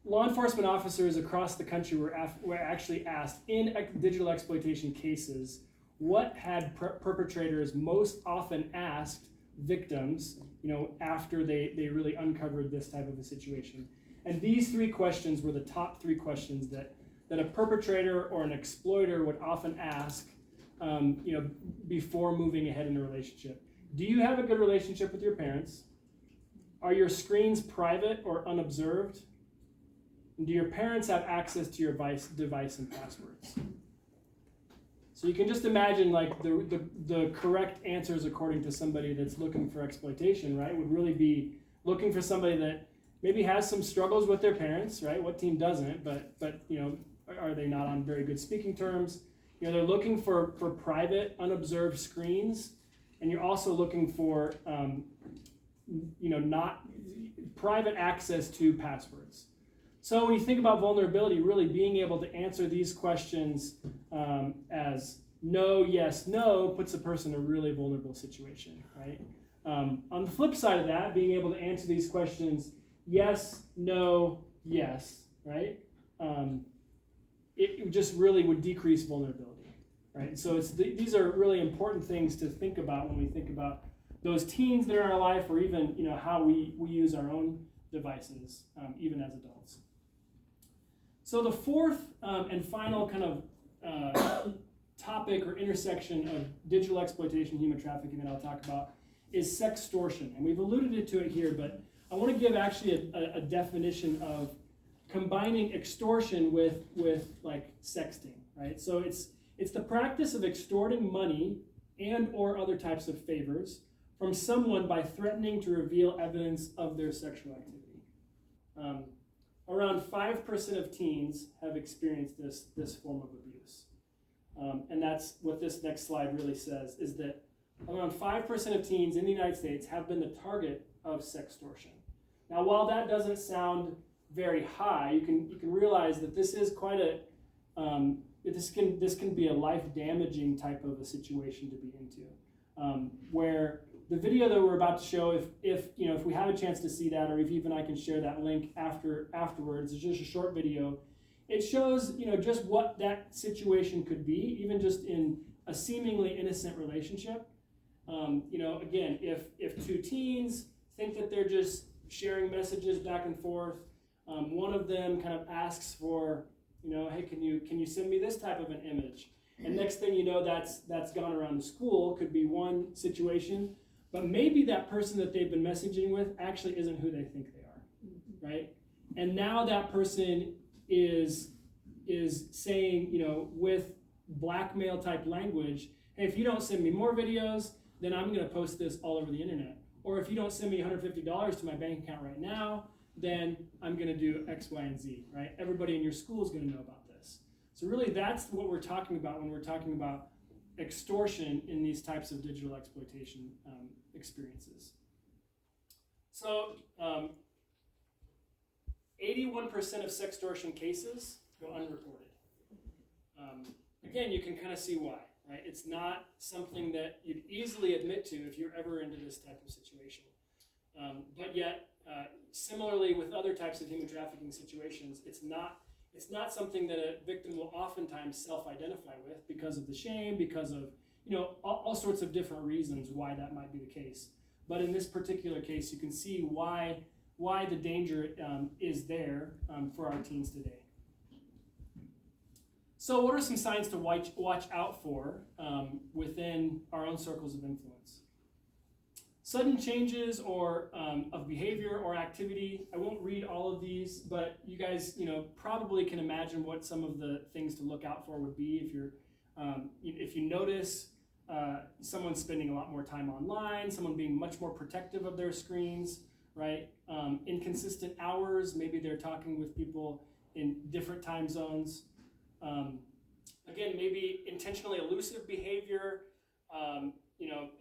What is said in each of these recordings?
law enforcement officers across the country were actually asked in digital exploitation cases, what had perpetrators most often asked victims, after they really uncovered this type of a situation. And these three questions were the top three questions that a perpetrator or an exploiter would often ask, before moving ahead in a relationship. Do you have a good relationship with your parents? Are your screens private or unobserved? And do your parents have access to your device and passwords? So you can just imagine, like, the correct answers according to somebody that's looking for exploitation, right, would really be looking for somebody that maybe has some struggles with their parents, right? What team doesn't? But are they not on very good speaking terms? They're looking for private, unobserved screens, and you're also looking for not private access to passwords. So when you think about vulnerability, really being able to answer these questions as no, yes, no, puts a person in a really vulnerable situation, right? On the flip side of that, being able to answer these questions yes, no, yes, right? It just really would decrease vulnerability, right? So these are really important things to think about when we think about those teens that are in our life, or even how we use our own devices, even as adults. So the fourth and final kind of topic or intersection of digital exploitation, human trafficking that I'll talk about is sextortion. And we've alluded to it here, but I want to give actually a definition of combining extortion with like sexting, right? So it's the practice of extorting money and or other types of favors from someone by threatening to reveal evidence of their sexual activity. Around 5% of teens have experienced this form of abuse. And that's what this next slide really says, is that around 5% of teens in the United States have been the target of sextortion. Now, while that doesn't sound very high, you can realize that this is quite this can be a life-damaging type of a situation to be into, where the video that we're about to show, if we have a chance to see that, or if even I can share that link afterwards, it's just a short video. It shows just what that situation could be, even just in a seemingly innocent relationship. Again, if two teens think that they're just sharing messages back and forth, one of them kind of asks for, hey, can you send me this type of an image? And next thing you know, that's gone around the school. Could be one situation, but maybe that person that they've been messaging with actually isn't who they think they are, right? And now that person is saying, with blackmail type language, hey, if you don't send me more videos, then I'm going to post this all over the internet. Or if you don't send me $150 to my bank account right now, then I'm going to do X, Y, and Z, right? Everybody in your school is going to know about this. So really that's what we're talking about when we're talking about extortion in these types of digital exploitation experiences. So 81% of sextortion cases go unreported. Again, you can kind of see why, right? It's not something that you'd easily admit to if you're ever into this type of situation. But yet, similarly with other types of human trafficking situations, it's not something that a victim will oftentimes self-identify with because of the shame, because of all sorts of different reasons why that might be the case. But in this particular case, you can see why the danger is there for our teens today. So what are some signs to watch out for within our own circles of influence? Sudden changes or of behavior or activity. I won't read all of these, but you guys, probably can imagine what some of the things to look out for would be if you notice someone spending a lot more time online, someone being much more protective of their screens, right? Inconsistent hours. Maybe they're talking with people in different time zones. Again, maybe intentionally elusive behavior.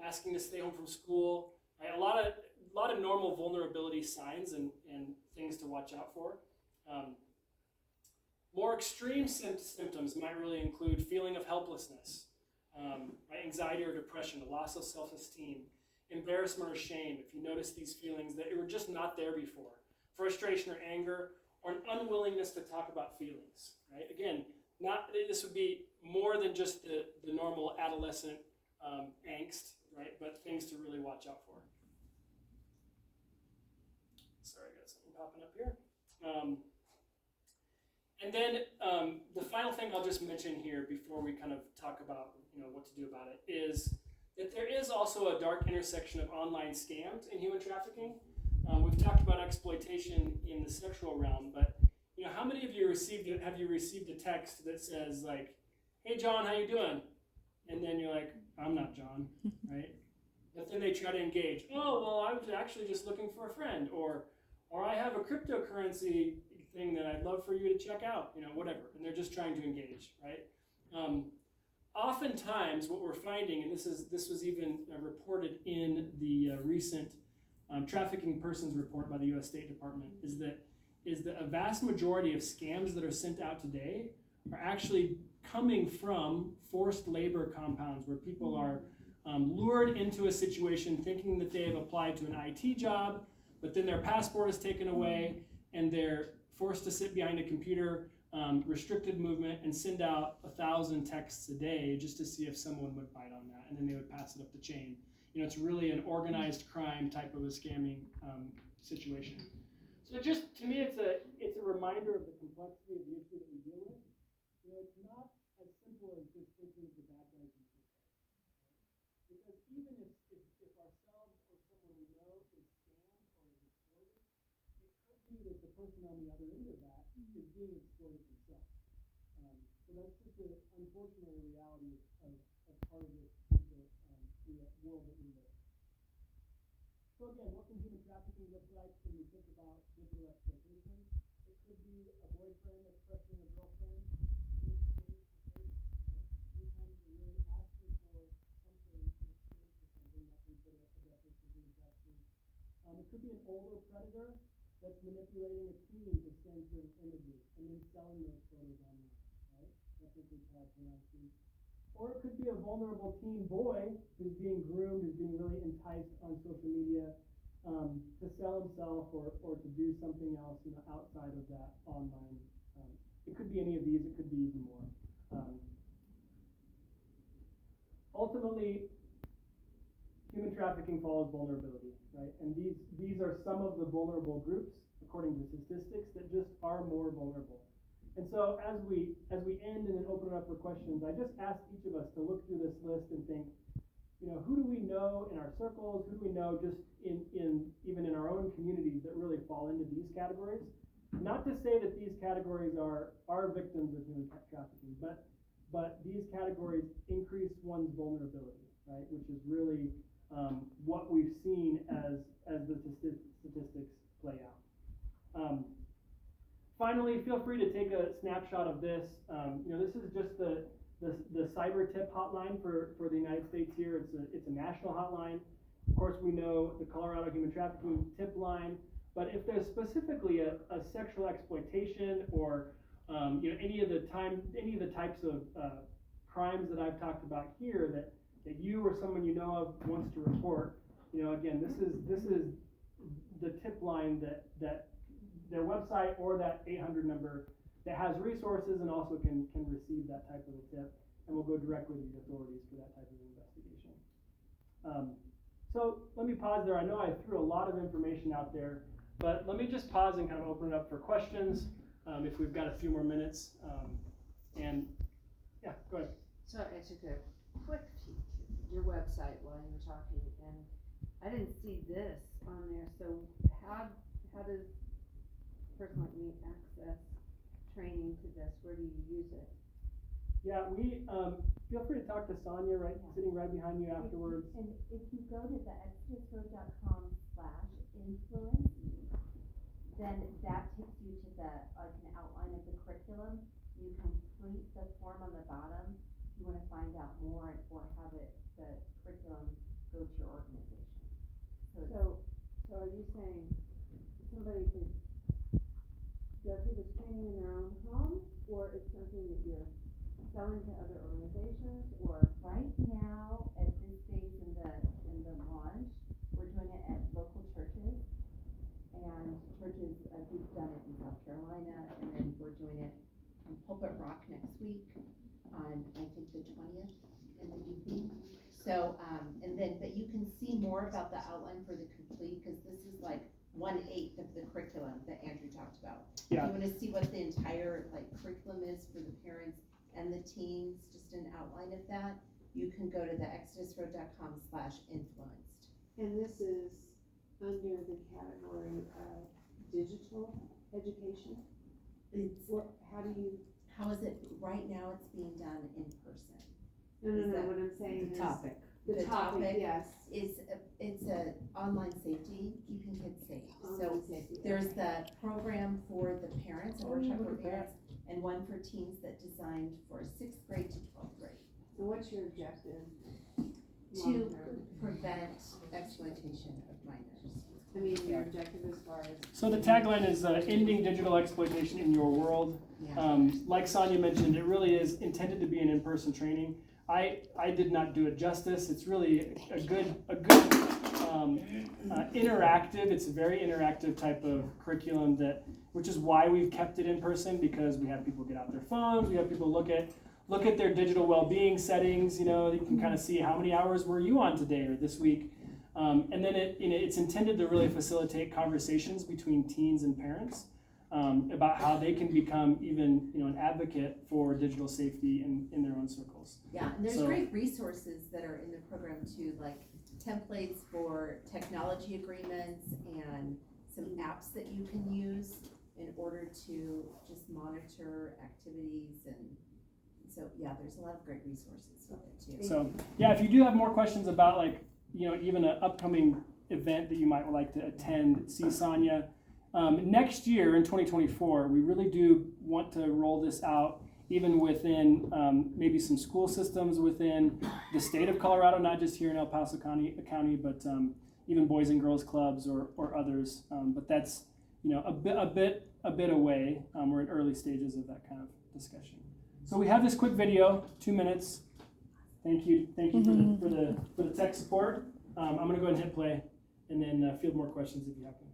Asking to stay home from school, right? A lot of normal vulnerability signs and things to watch out for. More extreme symptoms might really include feeling of helplessness, right? Anxiety or depression, a loss of self-esteem, embarrassment or shame, if you notice these feelings that were just not there before, frustration or anger, or an unwillingness to talk about feelings, right? Again, this would be more than just the normal adolescent angst, right? But things to really watch out for. Sorry, I got something popping up here. And then the final thing I'll just mention here before we kind of talk about what to do about it is that there is also a dark intersection of online scams in human trafficking. We've talked about exploitation in the sexual realm, but how many of you have you received a text that says like, "Hey John, how you doing?" And then you're like, "I'm not John," right? But then they try to engage. "Oh, well, I was actually just looking for a friend," or "I have a cryptocurrency thing that I'd love for you to check out," whatever. And they're just trying to engage, right? Oftentimes, what we're finding, and this was even reported in the recent trafficking persons report by the U.S. State Department, is that a vast majority of scams that are sent out today are actually coming from forced labor compounds where people are lured into a situation thinking that they have applied to an IT job, but then their passport is taken away and they're forced to sit behind a computer, restricted movement, and send out 1,000 texts a day just to see if someone would bite on that, and then they would pass it up the chain. It's really an organized crime type of a scamming situation. So just, to me, it's a reminder of the complexity of the issue that we deal with. It's not as simple as just thinking of the bad guys and good guys. Right? Because even if ourselves or someone we know is scammed or is exploited, it could be that the person on the other end of that is being exploited themselves. So that's just an unfortunate reality of part of this world that we live in. So again, what can human trafficking look like when we think about digital exploitation? It could be a boyfriend that's pressuring a girlfriend in exchange for favors. Sometimes they're really asking for something in exchange for something that can put a definition of human trafficking. It could be an older predator that's manipulating a teen to send certain images and then selling those photos online, right? That's what they call pornography. Or it could be a vulnerable teen boy who's being groomed, who's being really enticed on social media to sell himself or to do something else outside of that online. It could be any of these. It could be even more. Ultimately, human trafficking follows vulnerability, right? And these are some of the vulnerable groups, according to statistics, that just are more vulnerable. And so as we end and then open it up for questions, I just ask each of us to look through this list and think, who do we know in our circles? Who do we know just even in our own communities that really fall into these categories? Not to say that these categories are victims of human trafficking, but these categories increase one's vulnerability, right? Which is really what we've seen as the statistics play out. Finally, feel free to take a snapshot of this. This is just the cyber tip hotline for the United States here. It's a national hotline. Of course, we know the Colorado Human Trafficking Tip Line, but if there's specifically a sexual exploitation or any of the types of crimes that I've talked about here that you or someone you know of wants to report, again, this is the tip line that their website or that 800 number that has resources and also can receive that type of a tip, and will go directly to the authorities for that type of investigation. So let me pause there. I know I threw a lot of information out there, but let me just pause and kind of open it up for questions if we've got a few more minutes. And yeah, go ahead. So I took a quick peek at your website while you were talking, and I didn't see this on there. So how does a person like me access training to this? Where do you use it? Yeah, we feel free to talk to Sonia, sitting right behind you afterwards. And if you go to the exodusroad.com/influence, then that takes you to an outline of the curriculum. You complete the form on the bottom if you want to find out more or have the curriculum go to your organization. So are you saying somebody could go through this training in their own home, or it's something that you're selling to other organizations? Or right now, at this stage in the launch, we're doing it at local churches, and churches, we've done it in South Carolina, So, and then, but you can see more about the outline for the complete, because this is like 1/8 of the curriculum that Andrew talked about. Yeah. If you wanna see what the entire like curriculum is for the parents and the teens, just an outline of that, you can go to the exodusroad.com/influenced. And this is under the category of digital education? It's, How do you, how is it, right now it's being done in person. no, Is that what I'm saying is. Topic. The topic, yes. It's a online safety, keeping kids safe. So Online safety, there's okay. the program for the parents, a Oh, workshop look for at that. parents, and one for teens that designed for 6th grade to 12th grade. So what's your objective? To long-term? prevent exploitation of minors. I mean, your objective as far as. So the tagline is ending digital exploitation in your world. Yeah. Like Sonia mentioned, it really is intended to be an in-person training. I did not do it justice. It's really a good interactive. It's a very interactive type of curriculum which is why we've kept it in person, because we have people get out their phones. We have people look at their digital well-being settings. You know, you can kind of see how many hours were you on today or this week. And then it's intended to really facilitate conversations between teens and parents about how they can become even an advocate for digital safety in their own circles. Yeah, and there's So- great resources that are in the program too, like templates for technology agreements and some apps that you can use in order to just monitor activities, and so yeah, there's a lot of great resources with it too. So yeah, if you do have more questions about even an upcoming event that you might like to attend, see Sonia. Next year in 2024, we really do want to roll this out even within maybe some school systems within the state of Colorado, not just here in El Paso County, but even Boys and Girls Clubs or others. But that's a bit away. We're in early stages of that kind of discussion. So we have this quick video, 2 minutes. Thank you for the tech support. I'm gonna go ahead and hit play, and then field more questions if you have them.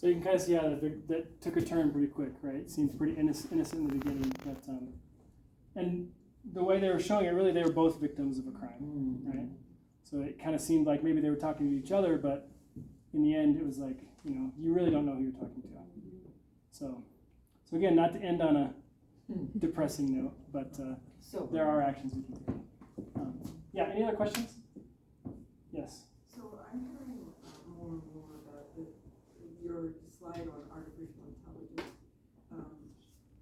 So you can kind of see how that took a turn pretty quick, right? It seemed pretty innocent in the beginning, but and the way they were showing it, really, they were both victims of a crime, right? So it kind of seemed like maybe they were talking to each other, but in the end, it was like, you really don't know who you're talking to. So again, not to end on a depressing note, but there are actions we can take. Yeah, any other questions? Yes. So I'm hearing more and more about your slide on artificial intelligence,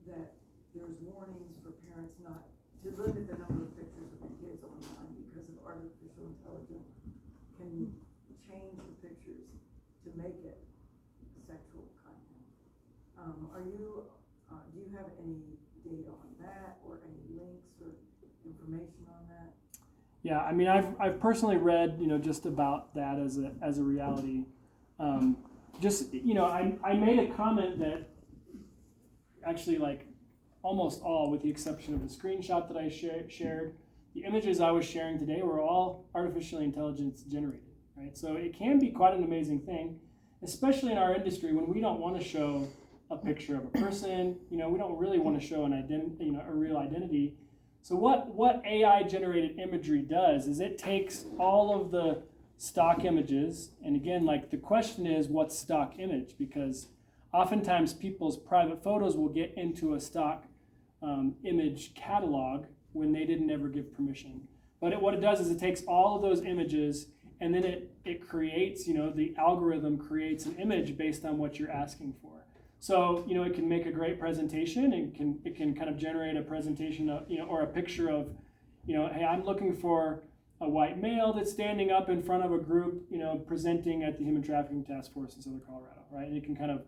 that there's warnings for parents not to limit the number of pictures of their kids online because of artificial intelligence can change the pictures to make it sexual content. Do you have any data on that, or any links or information on that? Yeah, I mean, I've personally read, just about that as a reality. I made a comment that actually, like, almost all, with the exception of the screenshot that I shared, the images I was sharing today were all artificially intelligence generated, right? So it can be quite an amazing thing, especially in our industry when we don't want to show a picture of a person. We don't really want to show an identity, a real identity. So what AI generated imagery does is it takes all of the stock images, and again, like, the question is, what's stock image? Because oftentimes people's private photos will get into a stock image catalog when they didn't ever give permission. But what it does is it takes all of those images, and then it creates, the algorithm creates an image based on what you're asking for. So, it can make a great presentation, and it can kind of generate a presentation of, or a picture of, hey, I'm looking for a white male that's standing up in front of a group, presenting at the Human Trafficking Task Force in Southern Colorado, right? And it can kind of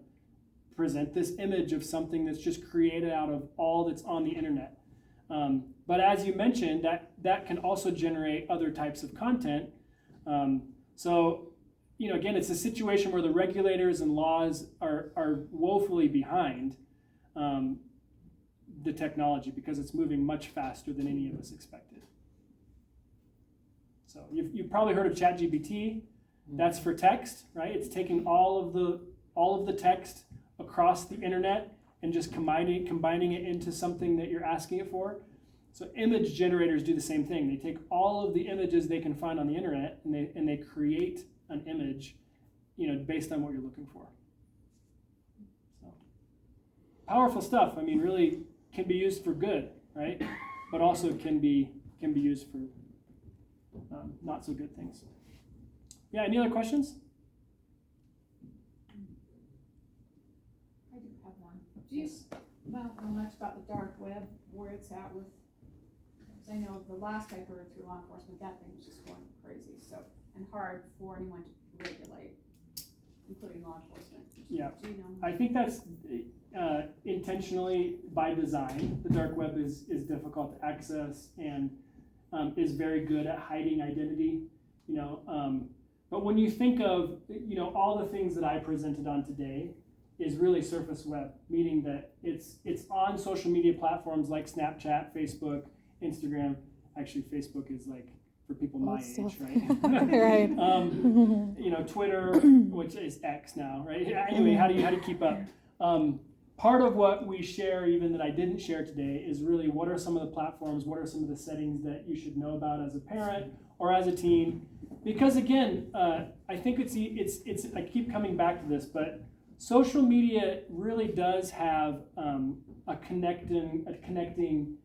present this image of something that's just created out of all that's on the internet. But as you mentioned, that can also generate other types of content. Again, it's a situation where the regulators and laws are woefully behind the technology because it's moving much faster than any of us expected. So you've probably heard of ChatGPT. That's for text, right? It's taking all of the text across the internet and just combining it into something that you're asking it for. So image generators do the same thing. They take all of the images they can find on the internet and they create an image, based on what you're looking for. So powerful stuff. I mean, really can be used for good, right? But also can be used for not so good things. Yeah. Any other questions? I do have one. Do you know much about the dark web, where it's at with? I know the last I heard through law enforcement, that thing was just going crazy. So, and hard for anyone to regulate, including law enforcement. Yeah, Do you know? I think that's intentionally by design. The dark web is difficult to access and is very good at hiding identity. But when you think of all the things that I presented on today is really surface web, meaning that it's on social media platforms like Snapchat, Facebook, Instagram. Actually, Facebook is like for people my age, right? Right. Twitter, which is X now, right? Anyway, how do you keep up? Part of what we share, even that I didn't share today, is really what are some of the platforms, what are some of the settings that you should know about as a parent or as a teen? Because again, I think it's I keep coming back to this, but social media really does have a connecting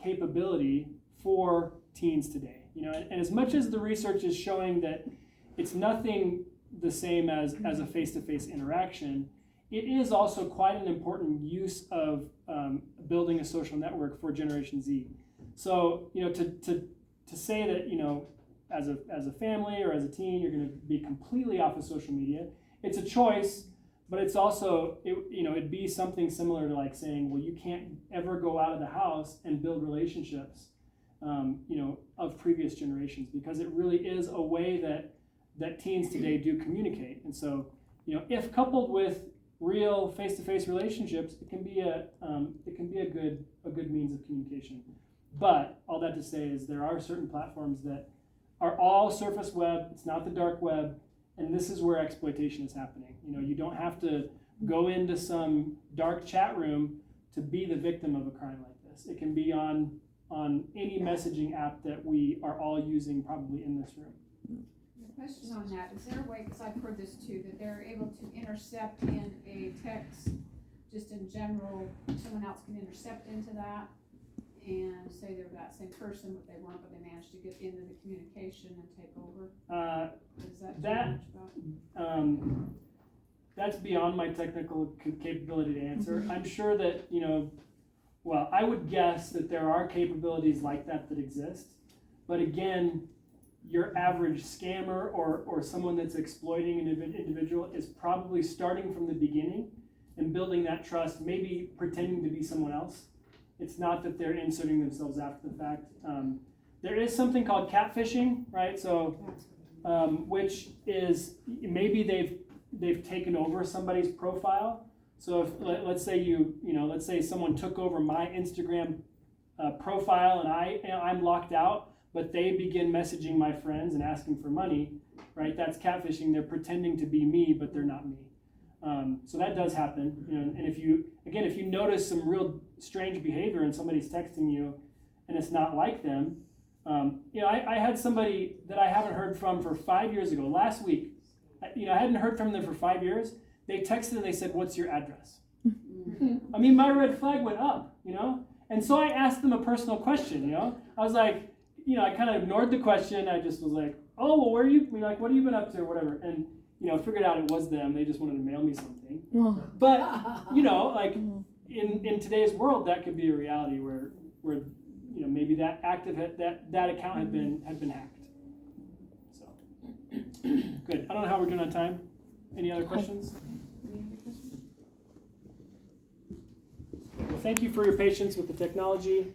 capability for teens today. And as much as the research is showing that it's nothing the same as a face-to-face interaction, it is also quite an important use of building a social network for Generation Z. So, to say that, as a family or as a teen, you're going to be completely off of social media, it's a choice, but it's also, it'd be something similar to like saying, well, you can't ever go out of the house and build relationships, of previous generations, because it really is a way that teens today do communicate. And so, if coupled with real face-to-face relationships, it can be a good means of communication. But all that to say is there are certain platforms that are all surface web. It's not the dark web, And this is where exploitation is happening. You know, you don't have to go into some dark chat room to be the victim of a crime like this. It can be on any messaging app that we are all using probably in this room. The question on that, is there a way, because I've heard this too, that they're able to intercept in a text, just in general, someone else can intercept into that and say they're that same person, but they weren't, but they managed to get into the communication and take over? Is that too much about? That's beyond my technical capability to answer. I'm sure that, you know, well, I would guess that there are capabilities like that exist. But again, your average scammer or someone that's exploiting an individual is probably starting from the beginning and building that trust, maybe pretending to be someone else. It's not that they're inserting themselves after the fact. There is something called catfishing, right? So, which is maybe they've taken over somebody's profile. So if let's say someone took over my Instagram profile and I'm locked out, but they begin messaging my friends and asking for money, right? That's catfishing. They're pretending to be me, but they're not me. So that does happen. You know, and if you notice some real strange behavior and somebody's texting you and it's not like them, you know, I had somebody that I haven't heard from for 5 years ago, last week. You know, I hadn't heard from them for 5 years. They texted and they said, "What's your address?" I mean, my red flag went up, you know? And so I asked them a personal question, you know? I was like, you know, I kind of ignored the question. I just was like, "Oh, well, where are you? I mean, like, what have you been up to?" or whatever. And, you know, figured out it was them. They just wanted to mail me something. But, you know, like in today's world, that could be a reality where you know, maybe that that account had been hacked. So, good. I don't know how we're doing on time. Any other questions? Well, thank you for your patience with the technology.